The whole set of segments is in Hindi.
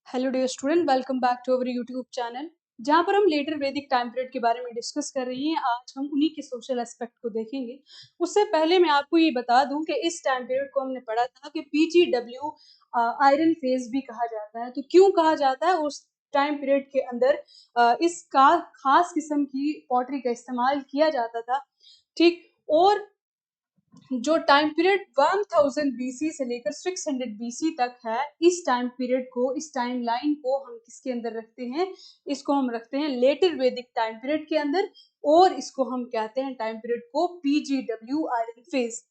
Hello dear student, welcome back to our YouTube channel जहाँ पर हम लेटर वैदिक टाइम पीरियड के बारे में डिस्कस कर रही हैं। आज हम उन्हीं के सोशल एस्पेक्ट को देखेंगे। उससे पहले मैं आपको ये बता दूं कि इस टाइम पीरियड को हमने पढ़ा था कि PGW आयरन फेज भी कहा जाता है। तो क्यों कहा जाता है? उस टाइम पीरियड के अंदर इसका खास किस्म की पॉटरी का इस्तेमाल किया जाता था। ठीक। और जो टाइम पीरियड 1000 BC से लेकर 600 BC तक है, इस टाइम पीरियड को, इस टाइम लाइन को हम किसके अंदर रखते हैं? इसको हम रखते हैं लेटर वैदिक टाइम पीरियड के अंदर, और इसको हम कहते हैं टाइम पीरियड को PGW आयरन फेज।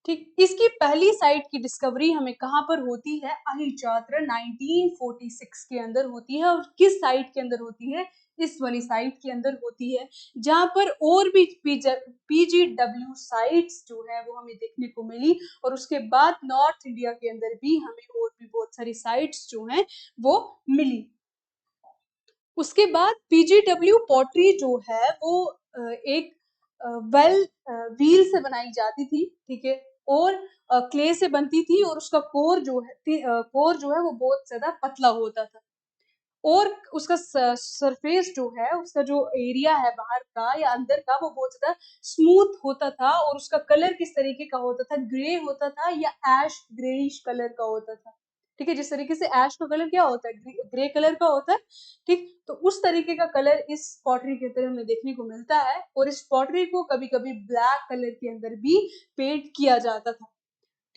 ठीक। इसकी पहली साइट की डिस्कवरी हमें कहाँ पर होती है? अहिचात्र 1946 के अंदर होती है। और किस साइट के अंदर होती है? इस वाली साइट के अंदर होती है, जहां पर और भी PGW साइट्स जो है वो हमें देखने को मिली। और उसके बाद नॉर्थ इंडिया के अंदर भी हमें और भी बहुत सारी साइट्स जो हैं वो मिली। उसके बाद PGW पॉटरी जो है वो एक व्हील से बनाई जाती थी। ठीक है। और क्ले से बनती थी, और उसका कोर जो है वो बहुत ज्यादा पतला होता था। और उसका सरफेस जो है, उसका जो एरिया है बाहर का या अंदर का, वो बहुत ज्यादा स्मूथ होता था। और उसका कलर किस तरीके का होता था? ग्रे होता था या ऐश ग्रेइश कलर का होता था। ठीक है। जिस तरीके से ऐश का कलर क्या होता है? ग्रे कलर का होता है। ठीक। तो उस तरीके का कलर इस पॉटरी के अंदर हमें देखने को मिलता है। और इस पॉटरी को कभी कभी ब्लैक कलर के अंदर भी पेंट किया जाता था।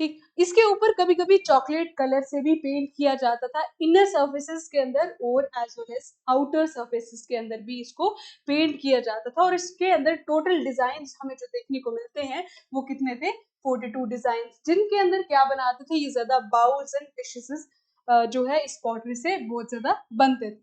ठीक। इसके ऊपर कभी कभी चॉकलेट कलर से भी पेंट किया जाता था इनर सर्फेसिस के अंदर, और as well as outer surfaces के अंदर भी इसको पेंट किया जाता था। और इसके अंदर टोटल डिजाइन हमें जो देखने को मिलते हैं वो कितने थे? 42 डिजाइन, जिनके अंदर क्या बनाते थे? ये ज्यादा बाउल्स एंड डिशेस जो है इस पॉटरी से बहुत ज्यादा बनते थे।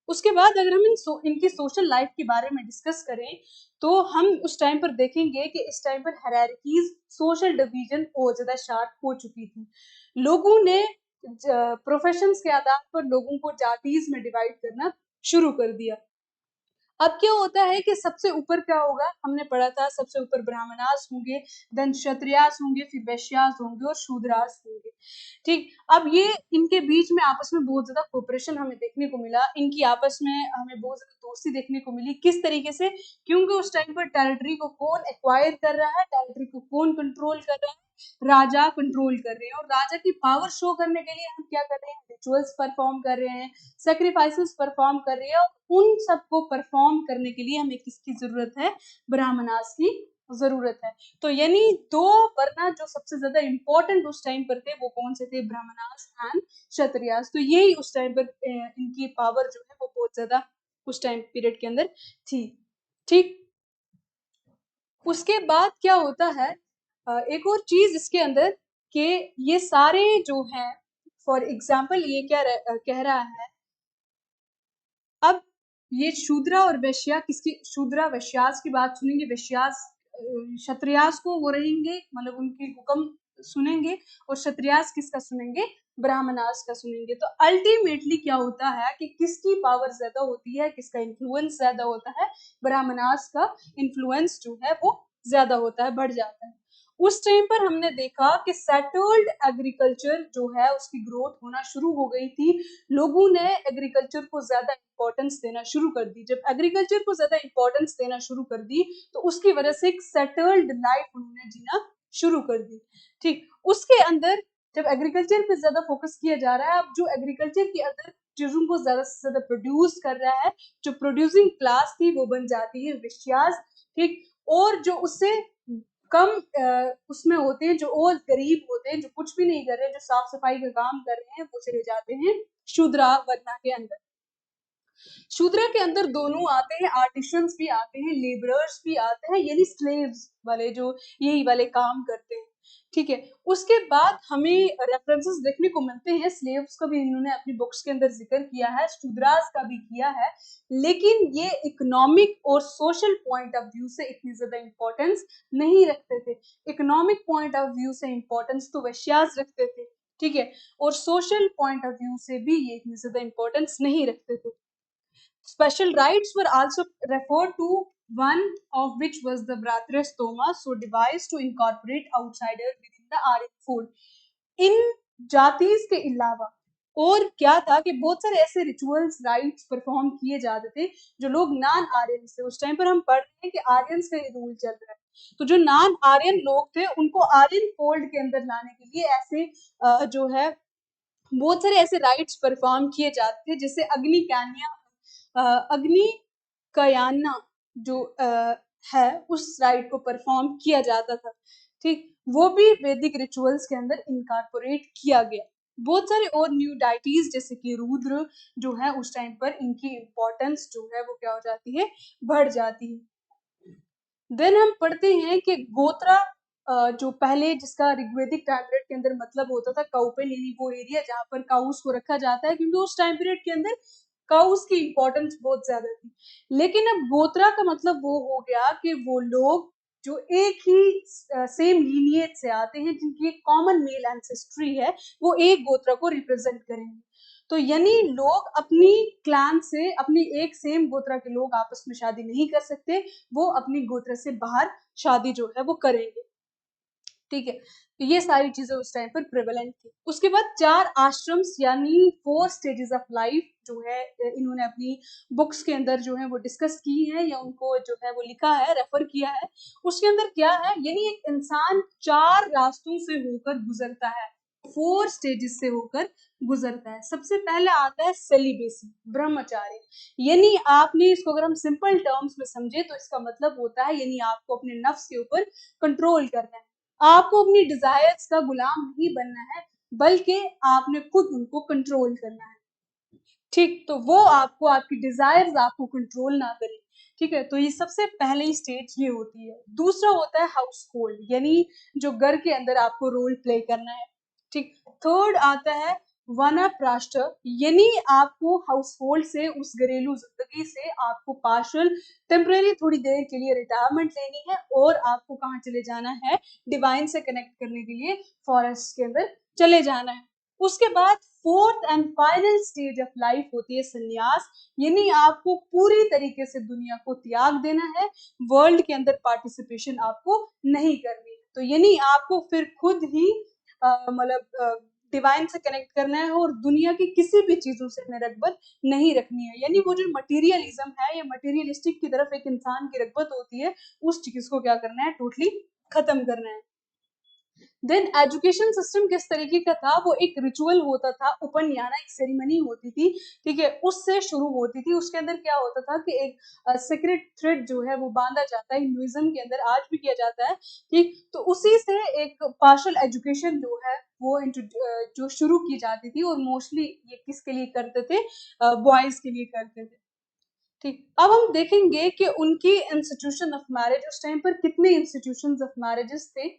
उसके बाद अगर हम इनकी सोशल लाइफ के बारे में डिस्कस करें, तो हम उस टाइम पर देखेंगे कि इस टाइम पर हायरार्कीज, सोशल डिवीजन बहुत ज्यादा शार्प हो चुकी थी। लोगों ने प्रोफेशंस के आधार पर लोगों को जातीज में डिवाइड करना शुरू कर दिया। अब क्या होता है कि सबसे ऊपर क्या होगा? हमने पढ़ा था सबसे ऊपर ब्राह्मणास होंगे, देन क्षत्रियास होंगे, फिर वैश्यास होंगे और शूद्रास होंगे। ठीक। अब ये इनके बीच में आपस में बहुत ज्यादा कोऑपरेशन हमें देखने को मिला। इनकी आपस में हमें बहुत ज्यादा दोस्ती देखने को मिली। किस तरीके से? क्योंकि उस टाइम पर टेरिटरी को कौन एक्वायर कर रहा है, टेरिटरी को कौन कंट्रोल कर रहा है? राजा कंट्रोल कर रहे हैं। और राजा की पावर शो करने के लिए हम क्या कर रहे हैं? रिचुअल्स परफॉर्म कर रहे हैं, सेक्रीफाइसेस परफॉर्म कर रहे हैं। और उन सबको परफॉर्म करने के लिए हमें किसकी जरूरत है? ब्राह्मणास की जरूरत है। तो यानी दो वरना जो सबसे ज्यादा इंपॉर्टेंट उस टाइम पर थे वो कौन से थे? ब्राह्मणास एंड क्षत्रियास। तो यही उस टाइम पर इनकी पावर जो है वो बहुत ज्यादा उस टाइम पीरियड के अंदर थी। ठीक। उसके बाद क्या होता है? एक और चीज इसके अंदर कि ये सारे जो हैं, फॉर एग्जाम्पल ये कह रहा है। अब ये शूद्रा और वैश्या किसकी? शूद्रा वैश्यास की बात सुनेंगे, वैश्यास क्षत्रियास को वो रहेंगे, मतलब उनकी हुक्म सुनेंगे। और क्षत्रियास किसका सुनेंगे? ब्राह्मणास का सुनेंगे। तो अल्टीमेटली क्या होता है कि किसकी पावर ज्यादा होती है, किसका इन्फ्लुएंस ज्यादा होता है? ब्राह्मणास का इन्फ्लुएंस जो है वो ज्यादा होता है, बढ़ जाता है। उस टाइम पर हमने देखा कि सेटल्ड एग्रीकल्चर जो है उसकी ग्रोथ होना शुरू हो गई थी। लोगों ने एग्रीकल्चर को ज्यादा इंपॉर्टेंस देना शुरू कर दी। जब एग्रीकल्चर को ज्यादा इंपॉर्टेंस देना शुरू कर दी, तो उसकी वजह से एक सेटल्ड लाइफ उन्होंने जीना शुरू कर दी। ठीक। उसके अंदर जब एग्रीकल्चर पे ज्यादा फोकस किया जा रहा है, अब जो एग्रीकल्चर के अंदर चीजों को ज्यादा से ज्यादा प्रोड्यूस कर रहा है, जो प्रोड्यूसिंग क्लास थी वो बन जाती है विश्यास। ठीक। और जो उससे कम उसमें होते हैं, जो और गरीब होते हैं, जो कुछ भी नहीं कर रहे, जो साफ सफाई का काम कर रहे हैं, वो चले जाते हैं शूद्रा वर्णा के अंदर। शूद्रा के अंदर दोनों आते हैं, आर्टिशंस भी आते हैं, लेबरर्स भी आते हैं, यानी स्लेव्स वाले जो यही वाले काम करते हैं। ठीक है। उसके बाद हमें रेफरेंसेस देखने को मिलते हैं, स्लेव्स का भी इन्होंने अपनी बुक्स के अंदर जिक्र किया है, शूद्रास का भी किया है। लेकिन ये इकोनॉमिक और सोशल पॉइंट ऑफ व्यू से इतनी ज्यादा इंपॉर्टेंस नहीं रखते थे। इकोनॉमिक पॉइंट ऑफ व्यू से इंपॉर्टेंस तो वैश्यास रखते थे। ठीक है। और सोशल पॉइंट ऑफ व्यू से भी ये इतनी ज्यादा इंपॉर्टेंस नहीं रखते थे। Special rights were also referred to, one of which was the Bhratrastoma, so devised to incorporate outsiders within the Aryan fold. इन जातीज के अलावा और क्या था कि बहुत सारे ऐसे रिचुअल्स राइट्स परफॉर्म किए जाते थे जो लोग नॉन आर्यन थे। उस टाइम पर हम पढ़ रहे हैं कि आर्यंस का रूल चल रहा है, तो जो नॉन आर्यन लोग थे उनको आर्यन फोल्ड के अंदर लाने के लिए ऐसे जो है बहुत सारे ऐसे राइट्स परफॉर्म किए जाते थे, जैसे अग्नि कयाना जो है उस राइट को परफॉर्म किया जाता था। ठीक, वो भी वैदिक रिचुअल्स के अंदर इनकॉर्पोरेट किया गया। बहुत सारे और न्यू डाइटीज जैसे कि रुद्र जो है उस टाइम पर इनकी इम्पोर्टेंस जो है वो क्या हो जाती है, बढ़ जाती है। देन हम पढ़ते हैं कि गोत्रा जो पहले जिसका ऋग्वेदिक टाइम पीरियड के अंदर मतलब होता था काउपेन, यानी वो एरिया जहाँ पर काउस को रखा जाता है, क्योंकि उस टाइम पीरियड के अंदर काउस की इम्पोर्टेंस बहुत ज्यादा थी। लेकिन अब गोत्रा का मतलब वो हो गया कि वो लोग जो एक ही सेम लीनिएज से आते हैं, जिनकी एक कॉमन मेल एंसेस्ट्री है, वो एक गोत्रा को रिप्रेजेंट करेंगे। तो यानी लोग अपनी क्लैन से, अपनी एक सेम गोत्रा के लोग आपस में शादी नहीं कर सकते, वो अपनी गोत्र से बाहर शादी जो है वो करेंगे। ठीक है, तो ये सारी चीजें उस टाइम पर प्रेवलेंट थी। उसके बाद 4 आश्रम्स यानी 4 स्टेजेस ऑफ लाइफ जो है इन्होंने अपनी बुक्स के अंदर जो है वो डिस्कस की है, या उनको जो है वो लिखा है, रेफर किया है। उसके अंदर क्या है, यानी एक इंसान 4 रास्तों से होकर गुजरता है, 4 स्टेजेस से होकर गुजरता है। सबसे पहले आता है सेलिबेसी, ब्रह्मचार्य। यानी आपने इसको अगर हम सिंपल टर्म्स में समझे तो इसका मतलब होता है, यानी आपको अपने नफ्स के ऊपर कंट्रोल करना है, आपको अपनी डिजायर्स का गुलाम नहीं बनना है, बल्कि आपने खुद उनको कंट्रोल करना है। ठीक, तो वो आपको, आपकी डिजायर्स आपको कंट्रोल ना करें। ठीक है, तो ये सबसे पहले स्टेज ये होती है। दूसरा होता है हाउस होल्ड, यानी जो घर के अंदर आपको रोल प्ले करना है। ठीक, थर्ड आता है वानप्रस्थ, यानी आपको हाउस होल्ड से, उस घरेलू जिंदगी से आपको पार्शियल टेम्परेरी थोड़ी देर के लिए रिटायरमेंट लेनी है, और आपको कहाँ चले जाना है, डिवाइन से कनेक्ट करने के लिए फॉरेस्ट के अंदर चले जाना है। उसके बाद fourth and final stage of life होती है संन्यास, यानी आपको पूरी तरीके से दुनिया को त्याग देना है, वर्ल्ड के अंदर पार्टिसिपेशन आपको नहीं करनी है। तो यानी आपको फिर खुद ही मतलब डिवाइन से कनेक्ट करना है, और दुनिया की किसी भी चीजों से अपने रगबत नहीं रखनी है। यानी वो जो मटेरियलिज्म है या मटेरियलिस्टिक की तरफ एक इंसान की रगबत होती है, उस चीज को क्या करना है, टोटली खत्म करना है। देन एजुकेशन सिस्टम किस तरीके का था, वो एक रिचुअल होता था, उपनयना एक सेरेमनी होती थी। ठीक है, उससे शुरू होती थी। उसके अंदर क्या होता था कि एक सीक्रेट थ्रेड जो है वो बांधा जाता है, हिंदुइज्म के अंदर आज भी किया जाता है। ठीक, तो उसी से एक पार्शियल एजुकेशन जो है वो जो शुरू की जाती थी, और मोस्टली ये किसके लिए करते थे, बॉयज के लिए करते थे। ठीक, अब हम देखेंगे कि उनकी इंस्टीट्यूशन ऑफ मैरिज, उस टाइम पर कितने इंस्टीट्यूशन ऑफ मैरिजेस थे।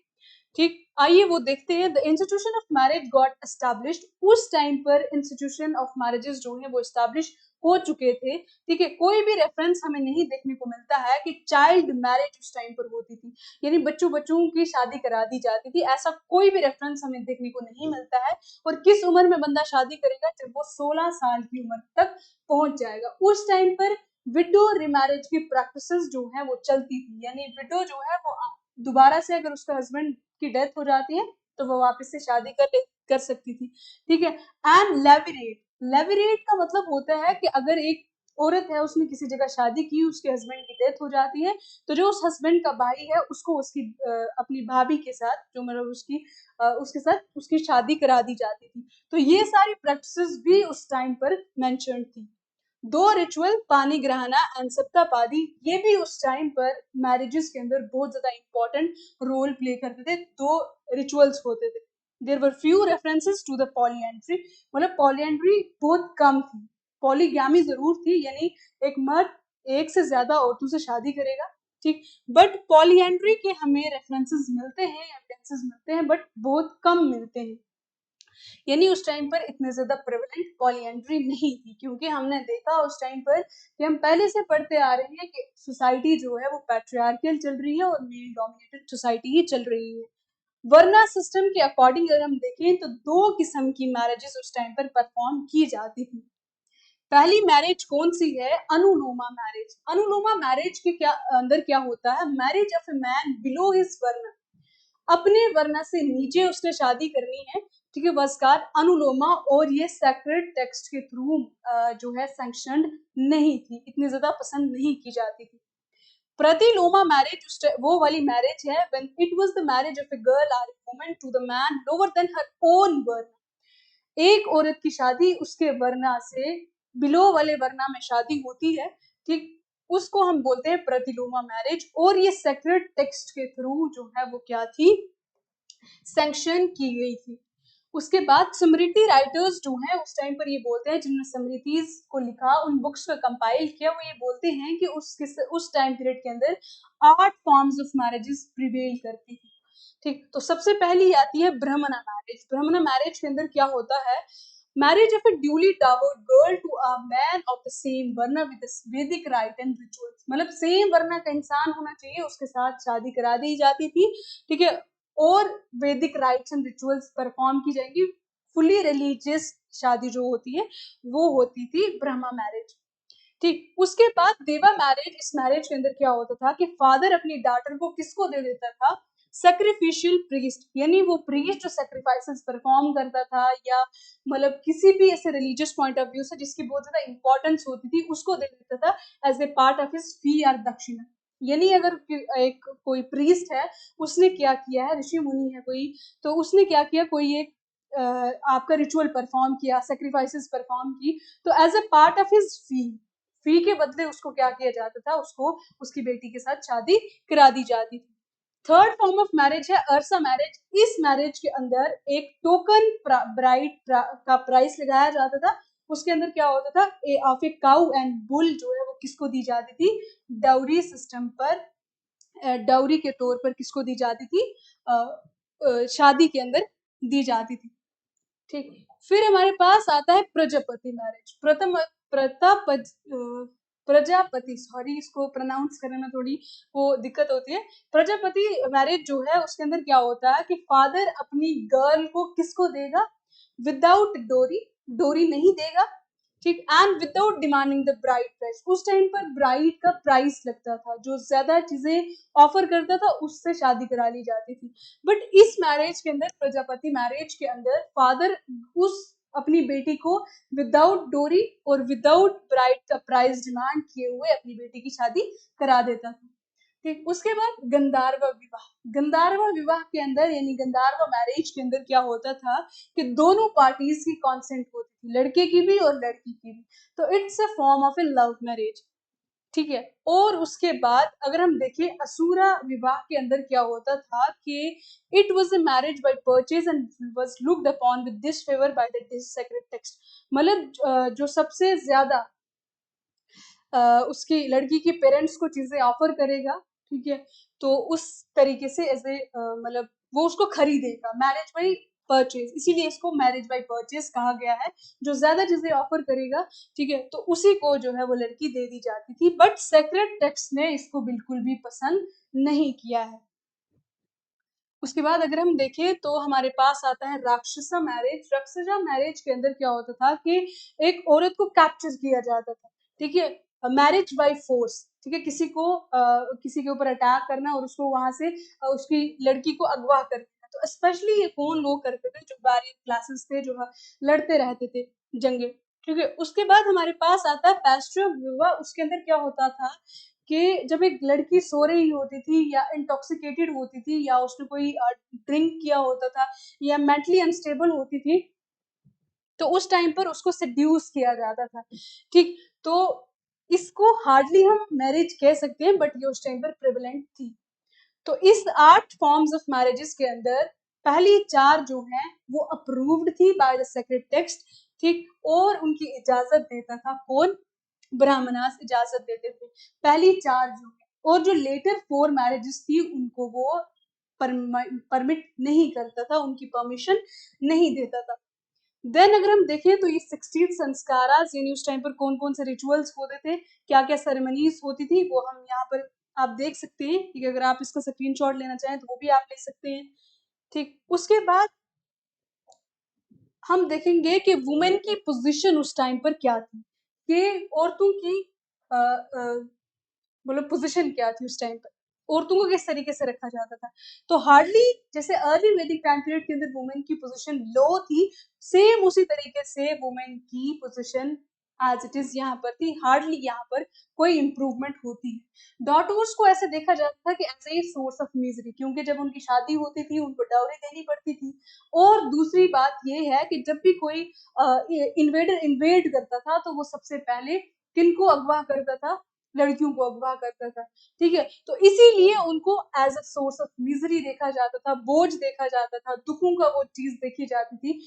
ठीक, आइए वो देखते हैं। The institution of marriage got established, उस टाइम पर इंस्टीट्यूशन ऑफ मैरिजेस जो है वो एस्टैब्लिश हो चुके थे। ठीक है, कोई भी रेफरेंस हमें नहीं देखने को मिलता है कि चाइल्ड मैरिज उस टाइम पर होती थी, यानी बच्चों बच्चों की शादी करा दी जाती थी, ऐसा कोई भी रेफरेंस हमें देखने को नहीं मिलता है। और किस उम्र में बंदा शादी करेगा, जब वो 16 साल की उम्र तक पहुंच जाएगा। उस टाइम पर विडो रिमैरिज की प्रैक्टिसेस जो है वो चलती थी, यानी विडो जो है वो दोबारा से अगर उसका हस्बैंड की डेथ हो जाती है तो वो वापस से शादी कर सकती थी। ठीक है, एंड लेविरेट, लेविरेट का मतलब होता है कि अगर एक औरत है, उसने किसी जगह शादी की, उसके हस्बैंड की डेथ हो जाती है, तो जो उस हस्बैंड का भाई है उसको उसकी अपनी भाभी के साथ, जो मतलब उसके साथ उसकी शादी करा दी जाती थी। तो ये सारी प्रैक्टिसेस भी उस टाइम पर मेंशन थी। 2 रिचुअल, पानी ग्रहणा एंड सप्तापादी, ये भी उस टाइम पर मैरिजेस के अंदर बहुत ज्यादा इंपॉर्टेंट रोल प्ले करते थे। 2 रिचुअल्स होते थे। There were few references to the polyandry, मतलब पॉलीएंड्री बहुत कम थी, पॉलीगैमी जरूर थी, यानी एक मर्द एक से ज्यादा औरतों से शादी करेगा। ठीक, बट पॉलीएंड्री के हमें रेफरेंसेस मिलते हैं, एविडेंसेस मिलते हैं, बट बहुत कम मिलते हैं। यानी उस टाइम पर इतने ज्यादा प्रेवलेंट पॉलीएंड्री नहीं थी, क्योंकि हमने देखा उस टाइम पर कि हम पहले से पढ़ते आ रहे हैं कि सोसाइटी जो है वो पैट्रियार्कल चल रही है, और मेल डोमिनेटेड सोसाइटी ही चल रही है। वर्ना सिस्टम के अकॉर्डिंग अगर हम देखें तो 2 किस्म की मैरिजेस उस टाइम पर परफॉर्म की जाती थी। पहली मैरिज कौन सी है, अनुलोमा मैरिज। अनुलोमा मैरिज के क्या अंदर क्या होता है, marriage of a man below his वर्ण, अपने वर्ण से नीचे उसने शादी करनी है, ठीक है, वस्कार अनुलोमा, और ये सेक्रेड टेक्स्ट के थ्रू जो है सैंक्शनड नहीं थी, इतनी ज्यादा पसंद नहीं की जाती थी। प्रतिलोमा मैरिज वो वाली मैरिज है when it was the marriage of a girl or a woman to the man lower than her own वर्ण। एक औरत की शादी उसके वर्णा से बिलो वाले वर्णा में शादी होती है, ठीक, उसको हम बोलते हैं प्रतिलोमा मैरिज, और ये सेक्रेड टेक्स्ट के थ्रू जो है वो क्या थी, सैंक्शन की गई थी। उसके बाद स्मृति राइटर्स जो हैं उस टाइम पर ये बोलते हैं, जिन्होंने स्मृतिज को लिखा, उन बुक्स को कंपाइल किया, वो ये बोलते हैं कि उस टाइम पीरियड के अंदर 8 फॉर्म्स ऑफ मैरिजेस प्रिवेल करती थी। ठीक, तो सबसे पहली आती है ब्राह्मणा मैरिज। ब्राह्मणा मैरिज के अंदर क्या होता है, marriage of a duly dowered girl to a man of the same varna with Vedic right and rituals, मतलब सेम वर्ण का इंसान होना चाहिए, उसके साथ शादी करा दी जाती थी, ठीक है, और वैदिक राइट्स एंड रिचुअल्स परफॉर्म की जाएंगी। फुली रिलीजियस शादी जो होती है वो होती थी ब्रह्मा मैरिज। ठीक, उसके बाद देवा मैरिज। इस मैरिज के अंदर क्या होता था कि फादर अपनी डॉटर को किसको दे देता था, सैक्रिफिशियल प्रीस्ट, यानी वो प्रीस्ट जो सैक्रिफाइसेस परफॉर्म करता था, या मतलब किसी भी ऐसे रिलीजियस पॉइंट ऑफ व्यू से जिसकी बहुत ज्यादा इंपॉर्टेंस होती थी, उसको दे देता था as a part of his fee और दक्षिणा। यानी अगर एक कोई प्रीस्ट है, उसने क्या किया है, ऋषि मुनि है कोई, तो उसने क्या किया, कोई एक आपका रिचुअल परफॉर्म किया, सेक्रीफाइसेस परफॉर्म की, तो as a part of his fee के बदले उसको क्या किया जाता था, उसको उसकी बेटी के साथ शादी करा दी जाती थी। थर्ड फॉर्म ऑफ मैरिज है अर्सा मैरिज। इस मैरिज के अंदर एक टोकन ब्राइड का प्राइस लगाया जाता था। उसके अंदर क्या होता था, of a cow and bull जो है वो किसको दी जाती थी, डाउरी सिस्टम पर, डाउरी के तौर पर किसको दी जाती थी, शादी के अंदर दी जाती थी। ठीक, फिर हमारे पास आता है प्रजापति मैरिज। प्रजापति, सॉरी इसको प्रोनाउंस करने में थोड़ी वो दिक्कत होती है। प्रजापति मैरिज जो है उसके अंदर क्या होता है कि फादर अपनी गर्ल को किसको देगा, विदाउट डोरी, डोरी नहीं देगा, ठीक, and without demanding the bride price. उस टाइम पर ब्राइड का प्राइस लगता था, जो ज्यादा चीजें ऑफर करता था उससे शादी करा ली जाती थी। बट इस मैरिज के अंदर, प्रजापति मैरिज के अंदर, फादर उस अपनी बेटी को विदाउट डोरी और विदाउट ब्राइड का प्राइस डिमांड किए हुए अपनी बेटी की शादी करा देता था। ठीक, उसके बाद गंधर्व विवाह। गंधर्व विवाह के अंदर यानी गंधर्व मैरिज के अंदर क्या होता था कि दोनों पार्टीज की कॉन्सेंट होती थी, लड़के की भी और लड़की की भी, तो it's a form of A love marriage. ठीक है, और उसके बाद अगर हम देखें असुरा विवाह के अंदर क्या होता था कि it was a marriage by purchase and was looked upon with disfavour by the sacred text. मतलब जो सबसे ज्यादा उसकी लड़की के पेरेंट्स को चीजें ऑफर करेगा, ठीक है, तो उस तरीके से ऐसे मतलब वो उसको खरीदेगा, मैरिज बाई परचेज, इसीलिए इसको मैरिज बाई परचेज कहा गया है। जो ज्यादा चीजें ऑफर करेगा, ठीक है, तो उसी को जो है वो लड़की दे दी जाती थी। बट सेक्रेड टेक्स्ट ने इसको बिल्कुल भी पसंद नहीं किया है। उसके बाद अगर हम देखें तो हमारे पास आता है राक्षसा मैरिज। राक्षसा मैरिज के अंदर क्या होता था कि एक औरत को कैप्चर किया जाता था, ठीक है, मैरिज बाय फोर्स, ठीक है, किसी को किसी के ऊपर अटैक करना और उसको वहां से उसकी लड़की को अगवा कर देना। तो स्पेशली ये कौन लोग करते थे, जो बैरियर क्लासेस थे, जो लड़ते रहते थे जंगे। ठीक है, उसके बाद हमारे पास आता है पैस्ट्रो विवाह। उसके अंदर क्या होता था कि जब एक लड़की सो रही होती थी या इंटॉक्सिकेटेड होती थी या उसने कोई ड्रिंक किया होता था या मेंटली अनस्टेबल होती थी, तो उस टाइम पर उसको सेड्यूस किया जाता था। ठीक, तो इसको हार्डली हम मैरिज कह सकते हैं, बट ये उस टाइम पर प्रेवलेंट थी। तो इस 8 फॉर्म्स ऑफ मैरिजेस के अंदर पहली 4 जो हैं वो अप्रूव्ड थी बाय द सेक्रेड टेक्स्ट, ठीक, और उनकी इजाजत देता था कौन, ब्राह्मणास इजाजत देते थे, पहली 4 जो है। और जो लेटर 4 मैरिजेस थी उनको वो परमिट नहीं करता था, उनकी परमिशन नहीं देता था। देन अगर हम देखें तो ये 16 संस्कारास, यानी उस टाइम पर कौन कौन से रिचुअल्स होते थे, क्या क्या सेरेमनीज होती थी, वो हम यहाँ पर आप देख सकते हैं। ठीक है, अगर आप इसका स्क्रीनशॉट लेना चाहें तो वो भी आप ले सकते हैं। ठीक, उसके बाद हम देखेंगे कि वुमेन की पोजीशन उस टाइम पर क्या थी, कि औरतों की मतलब पोजीशन क्या थी उस टाइम पर। औरतों को किस तरीके से रखा जाता था। तो हार्डली जैसे अर्ली वैदिक टाइम पीरियड के अंदर वुमेन की पोजीशन लो थी, सेम उसी तरीके से वुमेन की पोजीशन एज इट इज यहाँ पर थी। हार्डली यहाँ पर कोई इंप्रूवमेंट होती है। डॉटर्स को ऐसे देखा जाता था कि as a source of misery, क्योंकि जब उनकी शादी होती थी उनको डाउरी देनी पड़ती थी। और दूसरी बात ये है कि जब भी कोई इन्वेडर इन्वेड करता था तो वो सबसे पहले किनको अगवा करता था, लड़कियों को अगवा करता था। ठीक है, तो इसीलिए उनको as a source of misery देखा जाता था, बोझ देखा जाता था, दुखों का वो चीज देखी जाती थी।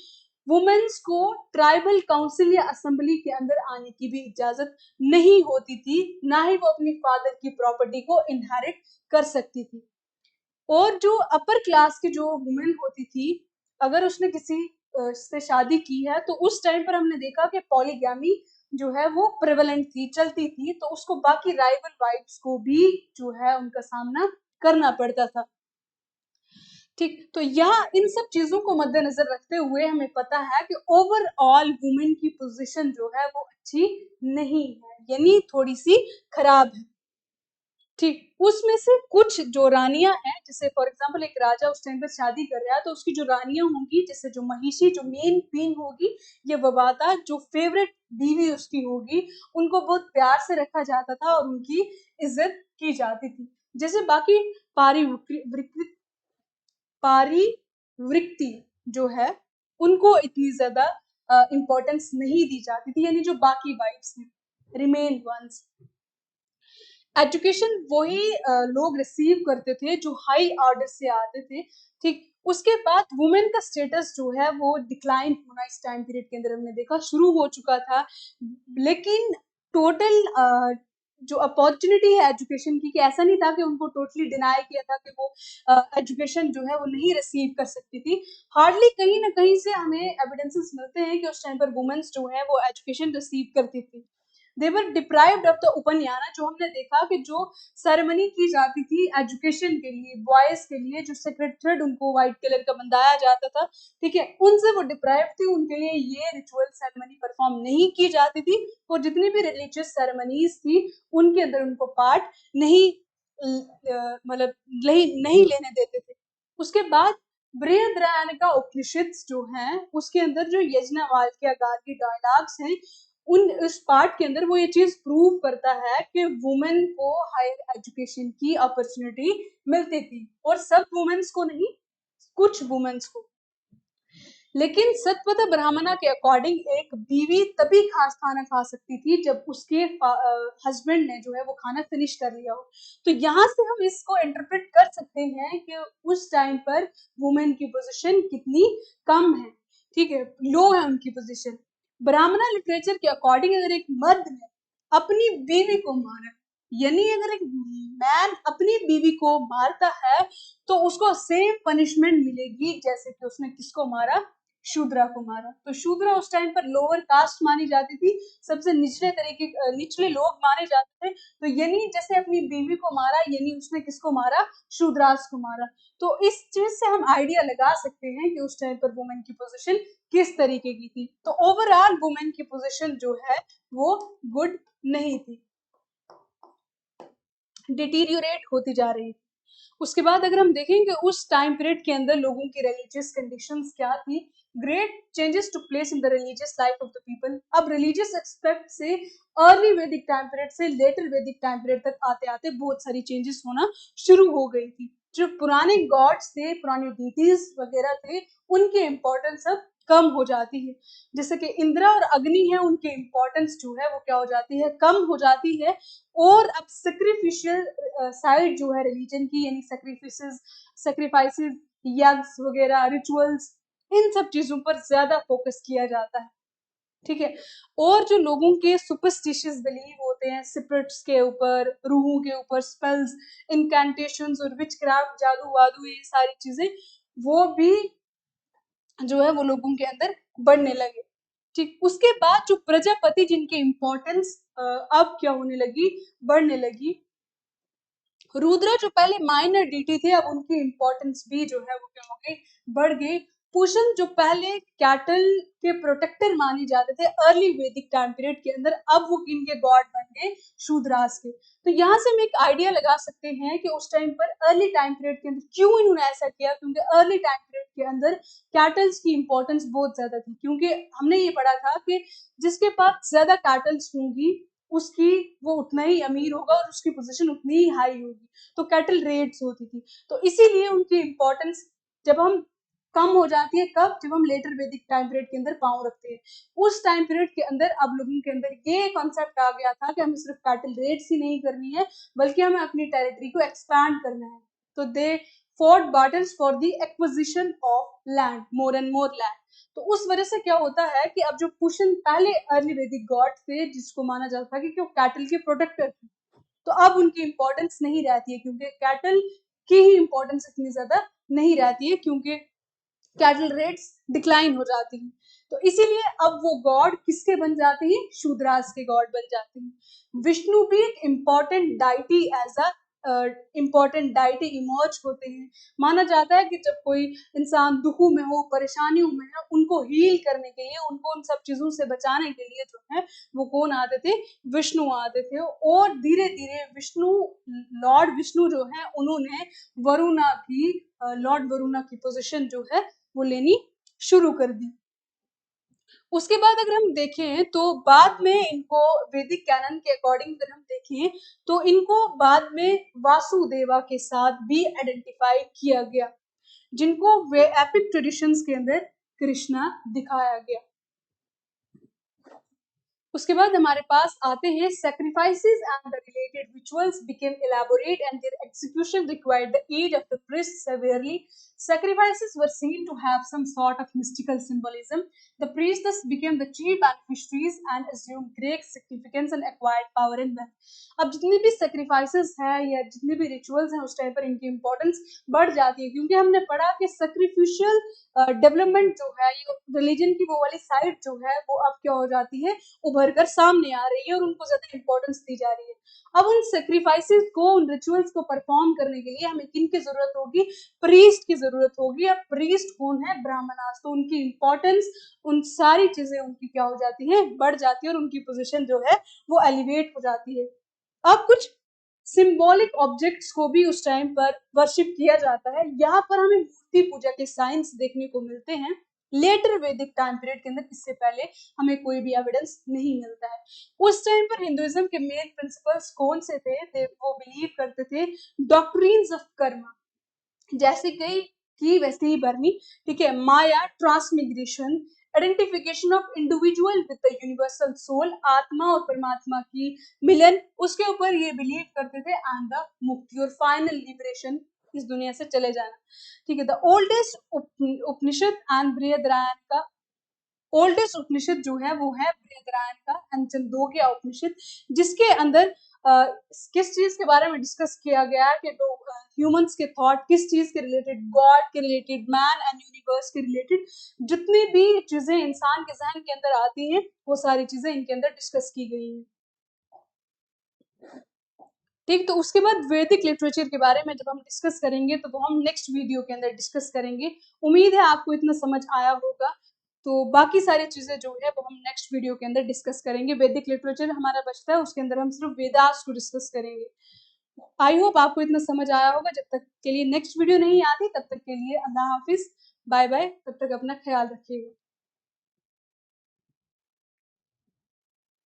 वुमेन्स को ट्राइबल काउंसिल या असेंबली के अंदर आने की भी इजाजत नहीं होती थी, ना ही वो अपनी फादर की प्रॉपर्टी को इनहेरिट कर सकती थी। और जो अपर क्लास की जो वुमेन होती थी, अगर उसने किसी से शादी की है तो उस टाइम पर हमने देखा कि पॉलीगैमी जो है वो प्रेवलेंट थी, चलती थी, तो उसको बाकी राइवल वाइफ्स को भी जो है उनका सामना करना पड़ता था। ठीक, तो यहाँ इन सब चीजों को मद्देनजर रखते हुए हमें पता है कि ओवरऑल वुमेन की पोजीशन जो है वो अच्छी नहीं है, यानी थोड़ी सी खराब है। ठीक, उसमें से कुछ जो रानियां हैं, जैसे फॉर एग्जांपल एक राजा उस टाइम पर शादी कर रहा है, तो उसकी जो रानियां होंगी, जैसे जो महिषी जो मेन क्वीन होगी, ये ववाता जो फेवरेट बीवी उसकी होगी, उनको बहुत प्यार से रखा जाता था और उनकी इज्जत की जाती थी। जैसे बाकी पारिवृत्ति जो है उनको इतनी ज्यादा इम्पोर्टेंस नहीं दी जाती थी, यानी जो बाकी वाइफ्स हैं, रिमेन वंस। एजुकेशन वही लोग रिसीव करते थे जो हाई ऑर्डर से आते थे। ठीक, उसके बाद वुमेन का स्टेटस जो है वो डिक्लाइन होना इस टाइम पीरियड के अंदर हमने देखा शुरू हो चुका था। लेकिन टोटल जो अपॉर्चुनिटी है एजुकेशन की, कि ऐसा नहीं था कि उनको टोटली डिनाई किया था कि वो एजुकेशन जो है वो नहीं रिसीव कर सकती थी। हार्डली कहीं ना कहीं से हमें एविडेंसेस मिलते हैं कि उस टाइम पर वुमेन्स जो है वो एजुकेशन रिसीव करती थी। दे वर डिप्राइव्ड ऑफ द उपन्याना, जो हमने देखा कि जो सेरेमनी की जाती थी एजुकेशन के लिए, बॉयज के लिए जो सेक्रेट थ्रेड उनको व्हाइट कलर का बंधाया जाता था, ठीक है, उनसे वो डिप्राइव थी, उनके लिए ये रिचुअल सेरेमनी परफॉर्म नहीं की जाती थी। और जितनी भी रिलीजियस सेरेमनीज थी उनके अंदर उनको पार्ट नहीं मतलब नहीं लेने देते थे। उसके बाद बृहद्रयानिका उपनिषद जो हैं उसके अंदर जो यज्ञवल्क्य गार्गी डायलॉग्स हैं, उन इस पार्ट के अंदर वो ये चीज प्रूव करता है कि वुमेन को हायर एजुकेशन की अपॉर्चुनिटी मिलती थी, और सब वुमेन्स को नहीं, कुछ वुमेन्स को। लेकिन सतपथ ब्राह्मणा के अकॉर्डिंग एक बीवी तभी खाना खा सकती थी जब उसके हस्बैंड ने जो है वो खाना फिनिश कर लिया हो। तो यहाँ से हम इसको इंटरप्रेट कर सकते हैं कि उस टाइम पर वुमेन की पोजीशन कितनी कम है, ठीक है, लो है उनकी पोजीशन। ब्राह्मणा लिटरेचर के अकॉर्डिंग अगर एक मर्द ने अपनी बीवी को मारा, यानी अगर एक मैन अपनी बीवी को मारता है तो उसको सेम पनिशमेंट मिलेगी जैसे कि उसने किसको मारा, शूद्रा को मारा। तो शूद्रा उस टाइम पर लोअर कास्ट मानी जाती थी, सबसे निचले तरीके निचले लोग माने जाते थे। तो यानी जैसे अपनी बीवी को मारा, यानी उसने किसको मारा, शूद्रास को मारा। तो इस चीज से हम आइडिया लगा सकते हैं कि उस टाइम पर वुमेन की पोजीशन किस तरीके की थी। तो ओवरऑल वुमेन की पोजीशन जो है वो गुड नहीं थी, डिटीरियोरेट होती जा रही थी। उसके बाद अगर हम देखेंगे उस टाइम पीरियड के अंदर लोगों की रिलीजियस कंडीशंस क्या थी, great changes to place in the religious life of the people. अब रिलीजियस एस्पेक्ट से अर्ली वैदिक टाइम पीरियड से लेटर वैदिक टाइम पीरियड तक आते आते बहुत सारी चेंजेस होना शुरू हो गई थी। जो पुराने गॉड्स थे, पुराने डीटीज वगैरह थे, उनकी इंपॉर्टेंस अब कम हो जाती है। जैसे कि इंद्रा और अग्नि है, उनकी इंपॉर्टेंस जो है वो क्या हो जाती है, कम हो जाती है। और अब सेक्रीफिशियल साइड जो है रिलीजन की, यानी सेक्रीफाइसेस, यज्ञ वगैरह, रिचुअल्स, इन सब चीजों पर ज्यादा फोकस किया जाता है। ठीक है, और जो लोगों के सुपरस्टिशियस बिलीव होते हैं स्पिरिट्स के ऊपर, रूहों के ऊपर, स्पेल्स, इनकैंटेशंस और विचक्राफ्ट, जादू वादू, ये सारी चीजें वो भी जो है वो लोगों के अंदर बढ़ने लगे। ठीक, उसके बाद जो प्रजापति जिनकी इंपॉर्टेंस अब क्या होने लगी, बढ़ने लगी। रुद्र जो पहले माइनर डीटी थे अब उनकी इंपॉर्टेंस भी जो है वो क्या हो गई, बढ़ गई। पुशन जो पहले कैटल के प्रोटेक्टर माने जाते थे अर्ली वैदिक टाइम पीरियड के अंदर, अब वो इनके गॉड बन गए शूद्रास के। तो यहाँ से हम एक आइडिया लगा सकते हैं कि उस टाइम पर अर्ली टाइम पीरियड के अंदर क्यों इन्होंने ऐसा किया, क्योंकि अर्ली टाइम पीरियड के अंदर कैटल्स की इंपॉर्टेंस बहुत ज्यादा थी, क्योंकि हमने ये पढ़ा था कि जिसके पास ज्यादा कैटल्स होंगी उसकी वो उतना ही अमीर होगा और उसकी पोजीशन उतनी ही हाई होगी। तो कैटल रेट्स होती थी, तो इसीलिए उनकी इंपॉर्टेंस जब हम कम हो जाती है, कब, जब हम लेटर वैदिक टाइम पीरियड के अंदर पांव रखते हैं। उस टाइम पीरियड के अंदर अब लोगों के अंदर ये कॉन्सेप्ट आ गया था कि हमें सिर्फ कैटल रेट्स ही नहीं करनी है, बल्कि हमें अपनी टेरिटरी को एक्सपैंड करना है। तो दे fought battles for the acquisition of land, more and more land। तो उस वजह से क्या होता है कि अब जो पुशन पहले अर्ली वैदिक गॉड थे, जिसको माना जाता था कि वो कैटल के प्रोटेक्टर थे, तो अब उनकी इंपॉर्टेंस नहीं रहती है, क्योंकि कैटल की ही इंपॉर्टेंस इतनी ज्यादा नहीं रहती है, क्योंकि कैटल रेट्स डिक्लाइन हो जाती हैं। तो इसीलिए अब वो गॉड किसके बन जाते हैं, शूद्रास के गॉड बन जाते हैं। विष्णु भी एक important deity as a important deity emerge होते हैं। माना जाता है कि जब कोई इंसान दुखों में हो, परेशानियों में है, उनको हील करने के लिए, उनको उन सब चीजों से बचाने के लिए जो है वो कौन आते थे, विष्णु आते थे। और धीरे धीरे विष्णु, लॉर्ड विष्णु जो है, उन्होंने वरुणा की, लॉर्ड वरुणा की पोजीशन जो है वो लेनी शुरू कर दी। उसके बाद अगर हम देखें तो बाद में इनको वैदिक कैनन के अकॉर्डिंग अगर हम देखें तो इनको बाद में वासुदेवा के साथ भी आइडेंटिफाई किया गया, जिनको वे एपिक ट्रेडिशंस के अंदर कृष्णा दिखाया गया। उसके बाद हमारे पास आते हैं sacrifices and the related rituals became elaborate and their execution required the aid of the priests severely. Sacrifices were seen to have some sort of mystical symbolism. The priests thus became the chief beneficiaries and assumed great significance and acquired power and wealth. अब जितनी भी sacrifices है या जितने भी rituals हैं उस टाइम पर इनकी importance बढ़ जाती है, क्योंकि हमने पढ़ा कि sacrificial डेवलपमेंट जो है, ये रिलीजन की वो वाली साइड जो है वो अब क्या हो जाती है, उभर कर सामने आ रही है और उनको ज्यादा इंपॉर्टेंस दी जा रही है। अब उन सेक्रीफाइसेस को, उन रिचुअल्स को परफॉर्म करने के लिए हमें किन की जरूरत होगी, प्रीस्ट की जरूरत होगी। अब प्रीस्ट कौन है, ब्राह्मणास, तो उनकी इंपॉर्टेंस, उन सारी चीजें उनकी क्या हो जाती है, बढ़ जाती है और उनकी पोजीशन जो है वो एलिवेट हो जाती है। अब कुछ सिंबॉलिक ऑब्जेक्ट्स को भी उस टाइम पर वर्शिप किया जाता है। यहाँ पर हमें मूर्ति पूजा के साइंस देखने को मिलते हैं। लेटर वैदिक टाइम पीरियड के अंदर इससे पहले हमें कोई भी एविडेंस नहीं मिलता है। उस टाइम पर हिंदुइज्म के मेन प्रिंसिपल्स कौन से थे, वो बिलीव करते थे डॉक्ट्रिन्स ऑफ कर्मा, जैसे कई की वैसे ही भरनी, ठीक है, maya, transmigration, identification of individual with the universal soul, आत्मा और परमात्मा की मिलन, उसके ऊपर ये बिलीव करते थे, एंड द मुक्ति और फाइनल लिबरेशन, इस दुनिया से चले जाना। ठीक है, the oldest Upanishad and Brihadaranyaka का, ओल्डेस्ट उपनिषद जो है वो है बृहदारण्यक का एंड छंदोग्य उपनिषद, जिसके अंदर किस चीज के बारे में डिस्कस किया गया है कि ह्यूमंस के थॉट किस चीज के रिलेटेड, गॉड के रिलेटेड, मैन एंड यूनिवर्स के रिलेटेड, जितनी भी चीजें इंसान के जहन के अंदर आती हैं वो सारी चीजें इनके अंदर डिस्कस की गई हैं। ठीक, तो उसके बाद वैदिक लिटरेचर के बारे में जब हम डिस्कस करेंगे तो वो हम नेक्स्ट वीडियो के अंदर डिस्कस करेंगे। उम्मीद है आपको इतना समझ आया होगा। तो बाकी सारी चीजें जो है वो हम नेक्स्ट वीडियो के अंदर डिस्कस करेंगे। वैदिक लिटरेचर हमारा बचता है, उसके अंदर हम सिर्फ वेदास को डिस्कस करेंगे। आई होप आपको इतना समझ आया होगा। जब तक के लिए नेक्स्ट वीडियो नहीं आती तब तक के लिए अल्लाह हाफिज, बाय बाय, तब तक अपना ख्याल रखिएगा।